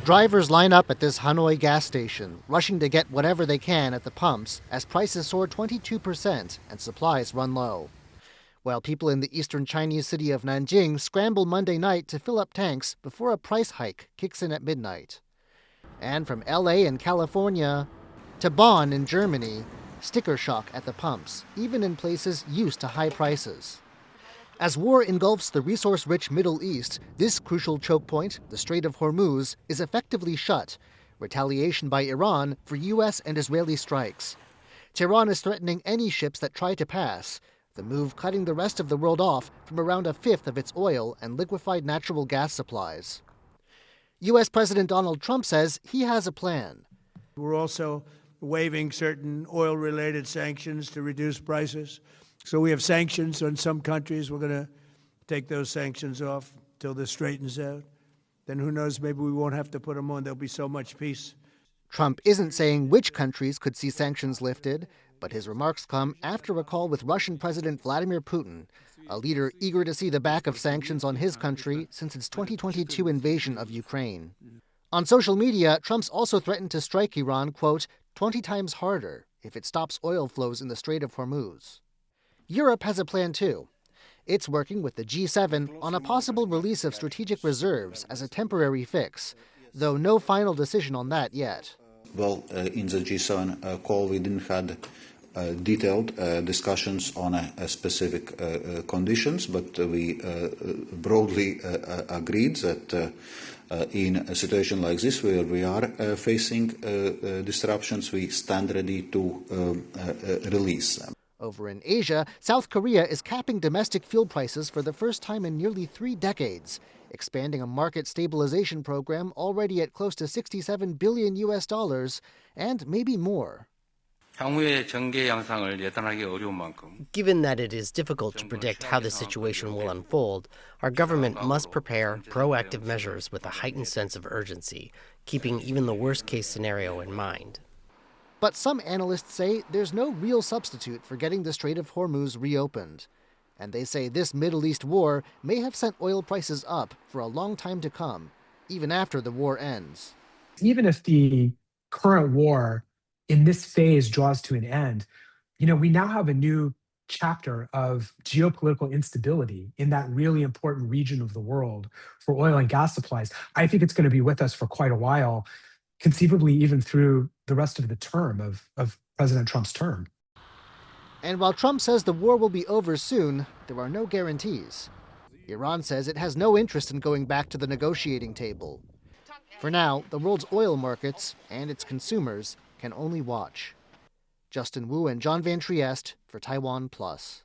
Drivers line up at this Hanoi gas station, rushing to get whatever they can at the pumps as prices soar 22% and supplies run low. While people in the eastern Chinese city of Nanjing scramble Monday night to fill up tanks before a price hike kicks in at midnight. And from LA in California to Bonn in Germany, sticker shock at the pumps, even in places used to high prices. As war engulfs the resource-rich Middle East, this crucial choke point, the Strait of Hormuz, is effectively shut, retaliation by Iran for U.S. and Israeli strikes. Tehran is threatening any ships that try to pass, the move cutting the rest of the world off from around a fifth of its oil and liquefied natural gas supplies. U.S. President Donald Trump says he has a plan. We're also waiving certain oil-related sanctions to reduce prices. So we have sanctions on some countries. We're going to take those sanctions off till this straightens out. Then who knows, maybe we won't have to put them on. There'll be so much peace. Trump isn't saying which countries could see sanctions lifted, but his remarks come after a call with Russian President Vladimir Putin, a leader eager to see the back of sanctions on his country since its 2022 invasion of Ukraine. On social media, Trump's also threatened to strike Iran, quote, 20 times harder if it stops oil flows in the Strait of Hormuz. Europe has a plan too. It's working with the G7 on a possible release of strategic reserves as a temporary fix, though no final decision on that yet. Well, in the G7 call, we didn't have detailed discussions on specific conditions, but we broadly agreed that in a situation like this, where we are facing disruptions, we stand ready to release them. Over in Asia, South Korea is capping domestic fuel prices for the first time in nearly 3 decades, expanding a market stabilization program already at close to $67 billion and maybe more. Given that it is difficult to predict how the situation will unfold, our government must prepare proactive measures with a heightened sense of urgency, keeping even the worst-case scenario in mind. But some analysts say there's no real substitute for getting the Strait of Hormuz reopened. And they say this Middle East war may have sent oil prices up for a long time to come, even after the war ends. Even if the current war in this phase draws to an end, we now have a new chapter of geopolitical instability in that really important region of the world for oil and gas supplies. I think it's going to be with us for quite a while, conceivably even through the rest of the term of President Trump's term. And while Trump says the war will be over soon, there are no guarantees. Iran says it has no interest in going back to the negotiating table. For now, the world's oil markets and its consumers can only watch. Justin Wu and John Van Trieste for TaiwanPlus.